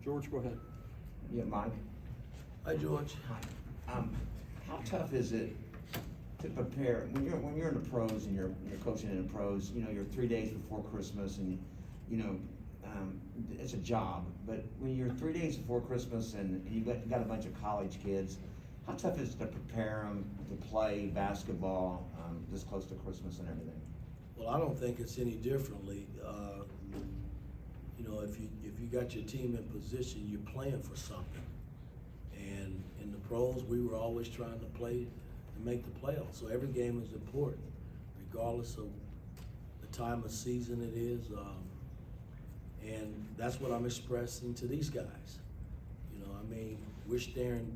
George, go ahead. Yeah, Mike. Hi, George. Hi. How tough is it to prepare when you're in the pros and you're coaching in the pros? You know, you're 3 days before Christmas, and it's a job. But when you're 3 days before Christmas and you got a bunch of college kids, how tough is it to prepare them to play basketball this close to Christmas and everything? Well, I don't think it's any differently. If you got your team in position, you're playing for something. And in the pros, we were always trying to play to make the playoffs. So every game is important, regardless of the time of season it is. And that's what I'm expressing to these guys. We're staring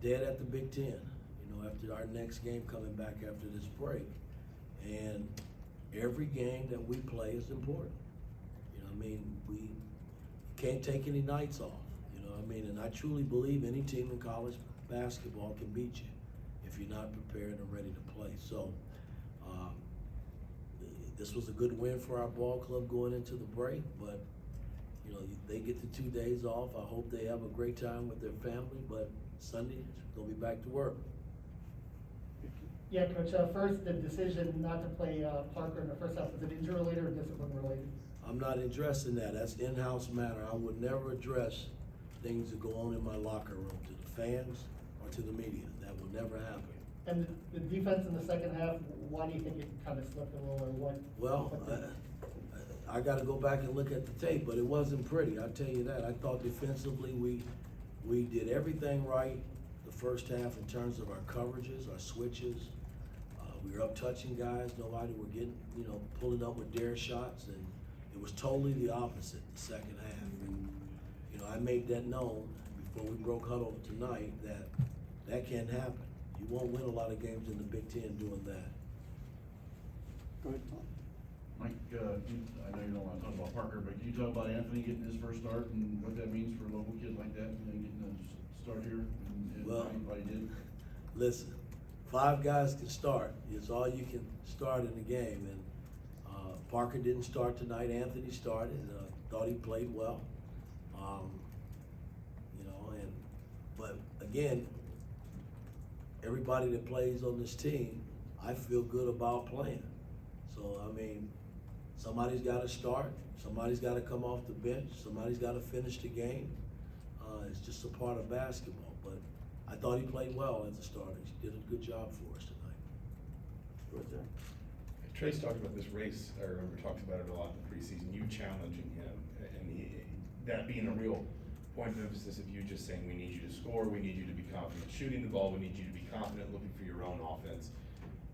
dead at the Big Ten, after our next game coming back after this break. And every game that we play is important. We can't take any nights off, and I truly believe any team in college basketball can beat you if you're not prepared and ready to play. So this was a good win for our ball club going into the break, but they get the 2 days off. I hope they have a great time with their family, but Sunday, they'll be back to work. Yeah, Coach, first, the decision not to play Parker in the first half, was it injury related or discipline related? I'm not addressing that. That's in-house matter. I would never address things that go on in my locker room to the fans or to the media. That will never happen. And the defense in the second half, why do you think it kind of slipped a little, or what? Well, I got to go back and look at the tape, but it wasn't pretty. I'll tell you that. I thought defensively we did everything right the first half in terms of our coverages, our switches. We were up touching guys. Nobody were getting, pulling up with dare shots, and it was totally the opposite the second half. And, I made that known before we broke huddle tonight that can't happen. You won't win a lot of games in the Big Ten doing that. Go ahead, Tom. Mike, I know you don't want to talk about Parker, but can you talk about Anthony getting his first start and what that means for a local kid like that, getting a start here and Well, what he did? Listen, 5 guys can start. It's all you can start in the game. And Parker didn't start tonight. Anthony started. Thought he played well. But again, everybody that plays on this team, I feel good about playing. So, somebody's got to start. Somebody's got to come off the bench. Somebody's got to finish the game. It's just a part of basketball. But I thought he played well as a starter. He did a good job for us tonight. Go ahead, Zach. Trace talked about this race. I remember talked about it a lot in the preseason. You challenging him, and that being a real point of emphasis of you just saying, we need you to score, we need you to be confident shooting the ball, we need you to be confident looking for your own offense.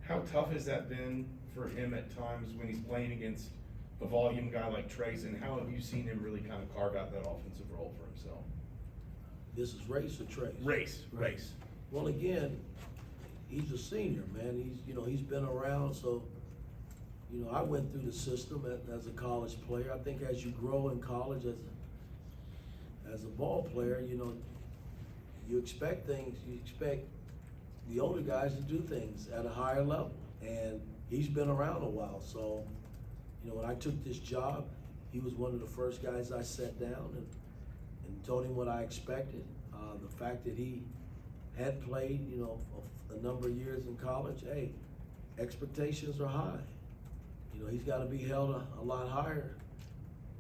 How tough has that been for him at times when he's playing against a volume guy like Trace, and how have you seen him really kind of carve out that offensive role for himself? This is Race or Trace? Race. Well, again, he's a senior, man. He's been around, so I went through the system as a college player. I think as you grow in college as a ball player, you expect things. You expect the older guys to do things at a higher level, and he's been around a while. So, when I took this job, he was one of the first guys I sat down and told him what I expected. The fact that he had played, a number of years in college, hey, expectations are high. He's got to be held a lot higher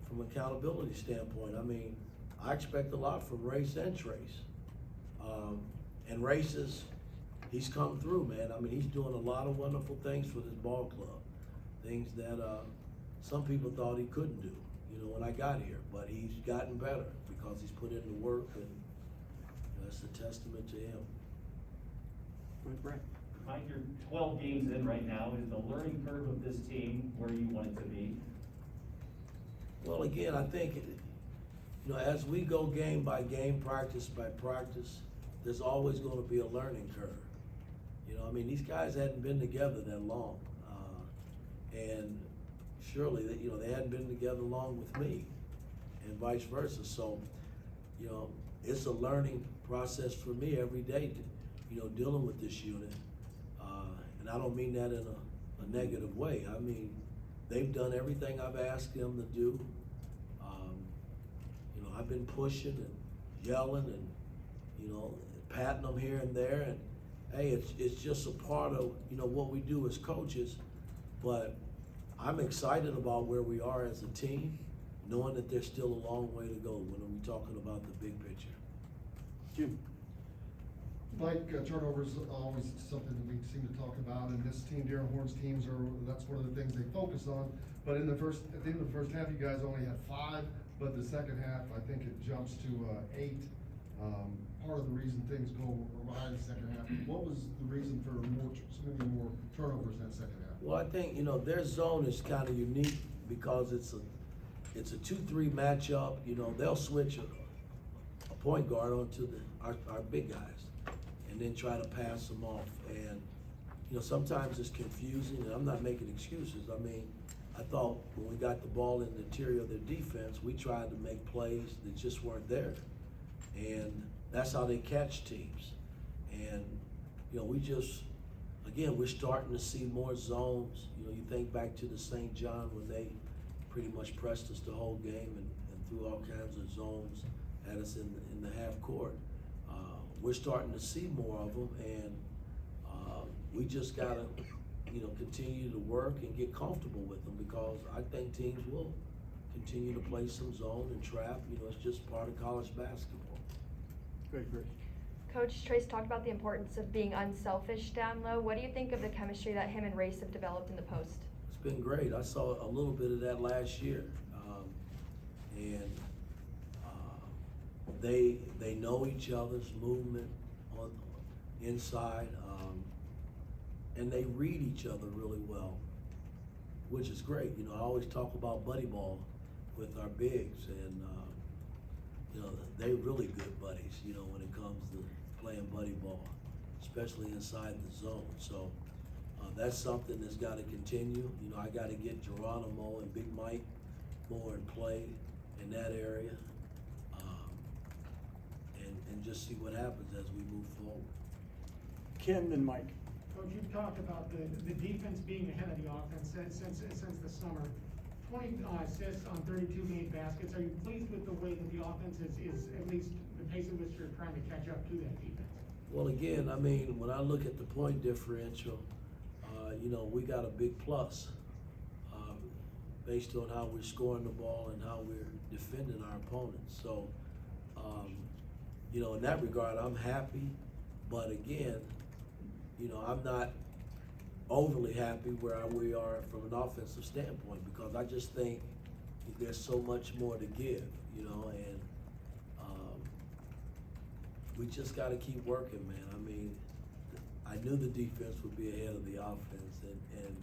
from an accountability standpoint. I expect a lot from Race and Trace. And Race he's come through, man. He's doing a lot of wonderful things for this ball club. Things that some people thought he couldn't do, when I got here. But he's gotten better because he's put in the work, and that's a testament to him. Go ahead, Brett. Mike, you're 12 games in right now. Is the learning curve of this team where you want it to be? Well, again, I think, as we go game by game, practice by practice, there's always going to be a learning curve. These guys hadn't been together that long. And surely, they hadn't been together long with me, and vice versa. So, it's a learning process for me every day, dealing with this unit. And I don't mean that in a negative way. They've done everything I've asked them to do. I've been pushing and yelling and, patting them here and there, and hey, it's just a part of, what we do as coaches. But I'm excited about where we are as a team, knowing that there's still a long way to go when we're talking about the big picture. Jim? Mike, turnovers are always something that we seem to talk about, and this team, Darren Horn's teams that's one of the things they focus on. But at the end of the first half, you guys only had 5, but the second half, I think it jumps to 8. Part of the reason things go behind the second half, what was the reason for so many more turnovers in that second half? Well, I think, their zone is kind of unique because it's a 2-3 matchup. They'll switch a point guard onto our big guys and then try to pass them off. And, sometimes it's confusing, and I'm not making excuses. I mean, I thought when we got the ball in the interior of their defense, we tried to make plays that just weren't there. And that's how they catch teams. And, we're starting to see more zones. You think back to the St. John when they pretty much pressed us the whole game and threw all kinds of zones at us in the half court. We're starting to see more of them, and we just gotta, continue to work and get comfortable with them, because I think teams will continue to play some zone and trap. It's just part of college basketball. Great, Grace. Coach, Trace talked about the importance of being unselfish down low. What do you think of the chemistry that him and Race have developed in the post? It's been great. I saw a little bit of that last year. They know each other's movement on inside, and they read each other really well, which is great. I always talk about buddy ball with our bigs, and they're really good buddies, when it comes to playing buddy ball, especially inside the zone. So that's something that's got to continue. I got to get Geronimo and Big Mike more in play in that area, and just see what happens as we move forward. Ken, then Mike. Coach, you've talked about the defense being ahead of the offense since the summer. 20 assists on 32 made baskets. Are you pleased with the way that the offense is at least the pace at which you're trying to catch up to that defense? Well, again, when I look at the point differential, we got a big plus based on how we're scoring the ball and how we're defending our opponents. So, in that regard, I'm happy. But again, I'm not overly happy where we are from an offensive standpoint, because I just think there's so much more to give, and we just got to keep working, man. I knew the defense would be ahead of the offense, and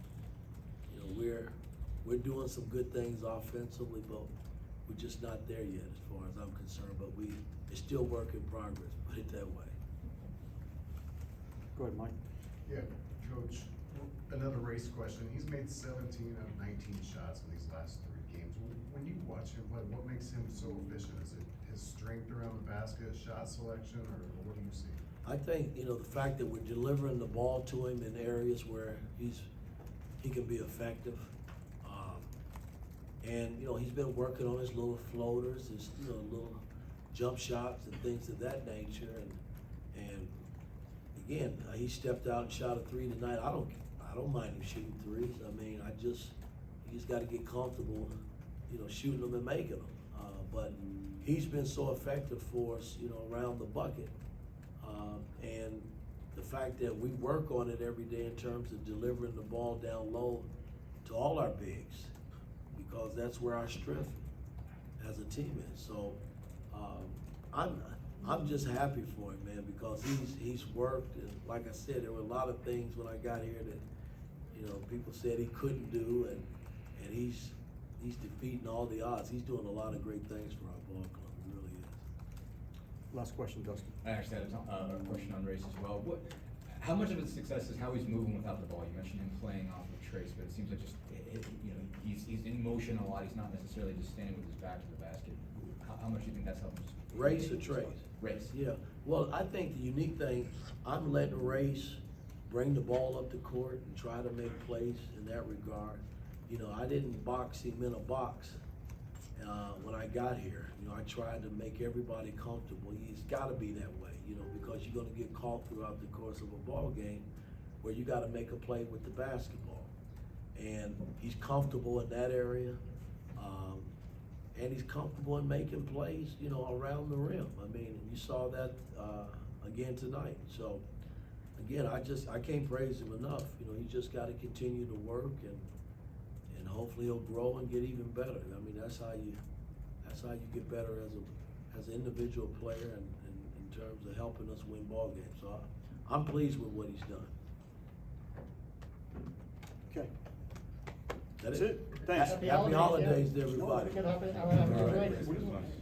we're doing some good things offensively, but we're just not there yet as far as I'm concerned. But it's still work in progress, put it that way. Go ahead, Mike. Yeah, Coach, another race question. He's made 17 out of 19 shots in these last 3 games. When you watch him play, what makes him so efficient? Is it his strength around the basket, shot selection, or what do you see? I think, the fact that we're delivering the ball to him in areas where he can be effective. And, he's been working on his little floaters, his, little jump shots and things of that nature. And again, he stepped out and shot a 3 tonight. I don't mind him shooting 3s. You just got to get comfortable, shooting them and making them. But he's been so effective for us, around the bucket. And the fact that we work on it every day in terms of delivering the ball down low to all our bigs, because that's where our strength as a team is. So I'm just happy for him, man, because he's worked, and like I said, there were a lot of things when I got here that people said he couldn't do, and he's defeating all the odds. He's doing a lot of great things for our ball club. He really is. Last question, Dustin. I actually had a question on Race as well. How much of its success is how he's moving without the ball? You mentioned him playing off of Trace, but it seems like he's in motion a lot. He's not necessarily just standing with his back to the basket. How much do you think that's helped him? Race or Trace? Race. Yeah. Well, I think the unique thing, I'm letting Race bring the ball up the court and try to make plays in that regard. I didn't box him in a box when I got here. You know, I tried to make everybody comfortable. It's gotta be that way, you know, because you're gonna get caught throughout the course of a ball game where you gotta make a play with the basketball. And he's comfortable in that area. And he's comfortable in making plays, you know, around the rim. I mean, you saw that, again tonight. So, again, I can't praise him enough. You know, he just gotta continue to work and hopefully he'll grow and get even better. I mean, that's how you get better as an individual player and in terms of helping us win ball games. So I'm pleased with what he's done. Okay. That's That's it. Thanks. Happy holidays to everybody. Have a good holiday. Merry Christmas.